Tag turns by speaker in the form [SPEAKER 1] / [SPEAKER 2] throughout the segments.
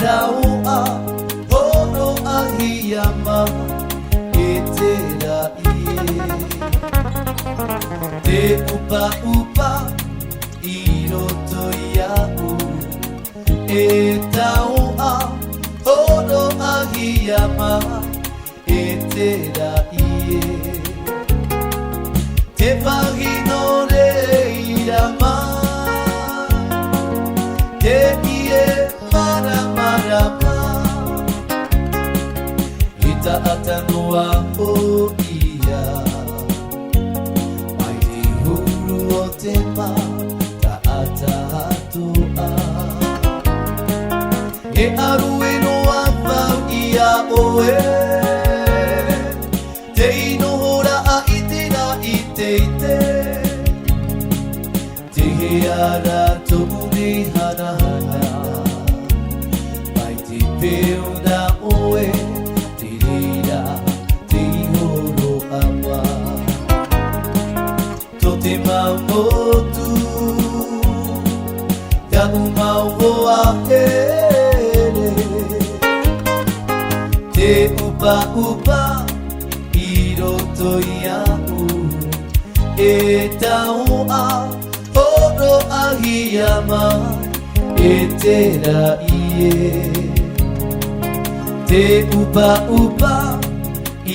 [SPEAKER 1] taua horo ahiyama etera ie te upa upa iroto iau e taua horo ahiyama etera ie te pagino reirama te ie maramarama ita atanua o ia mai te huru o te ma ta ata atua e aru e noa mau ia oe te ino hora a itira ite ite te heara toku ni hana hana mai te peo na oe te rira te ihoro awa to te mamotu ka umau hoa here te upa upa iroto iau e taua horo ahiyama etera ie te upa upa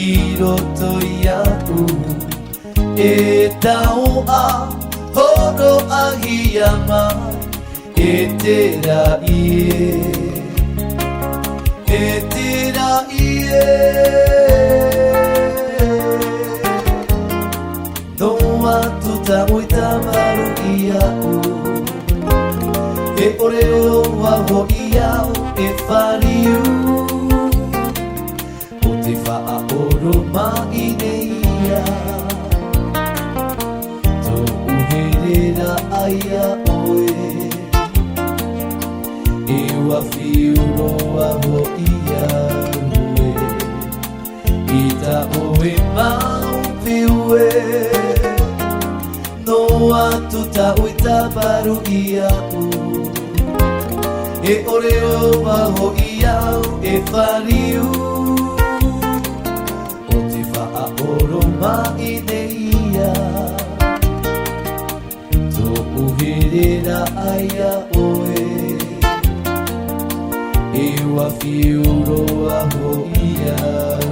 [SPEAKER 1] iroto iau e taua horo ahiyama etera ie etera ie noa tuta oita maru iau e oreo waho iau e whariu o te wha oro mai neia tō uherera aia oe e wafiuro waho iau e ita oe mau piue noa tuta oita maru iau e oreo waho iau e whariu o te wha oro mai neia tō uherera aia oe e wafiuro waho iau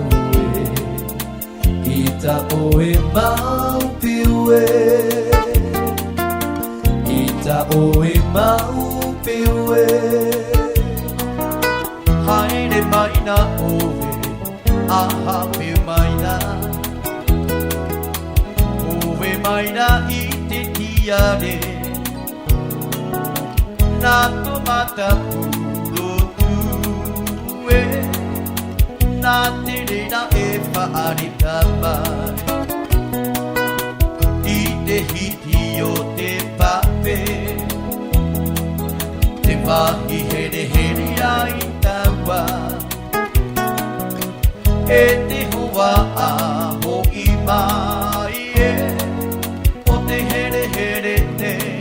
[SPEAKER 1] e ita oe mau piue ita oe mau piue
[SPEAKER 2] haere mai na oe aha piu mai na oe mai na i te tiare na tomata puro tue na te reira e whaarika mai i te hiti o te pape te mahi here here ai taua e te hoa a ho i mai e o te here here nei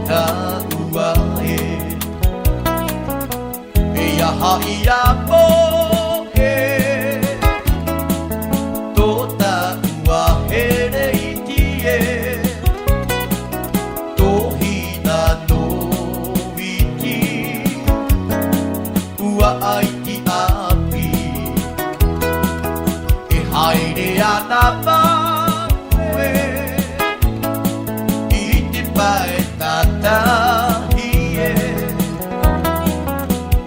[SPEAKER 2] ta ua e e aha i a po e tō ta ua here i tie tō hina no iti ua ai ki api e haere ana maue i te pae tatahi e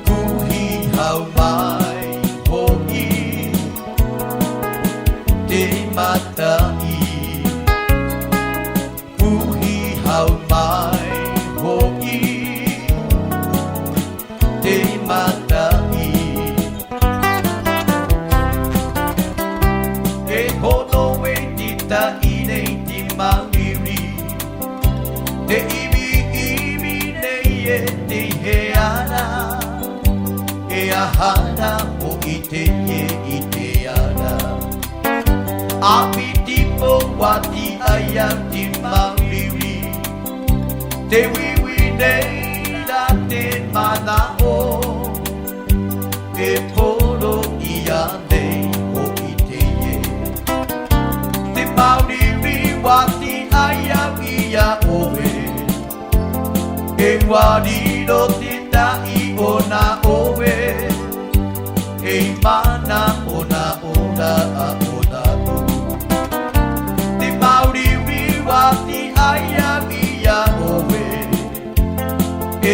[SPEAKER 2] kuhi hau mai hoki te matai kuhi hau mai hoki te matai e hono e tita i nei ti mangiri te iwi iwi nei e te heara e ahana o i te ara api tipo wati aya ti mangiri te wiwi nei la te mana o e polo ia nei o i te ye te mauri riwati aya ia oe e wari ro te tai o na oe e mana o na ora a o na tu te mauri riwati aya ia oe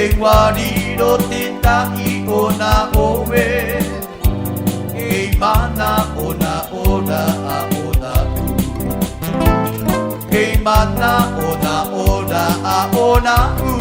[SPEAKER 2] e wari ro te tai o na oe e mana o na ora a o na tu e mana o na ora a o na u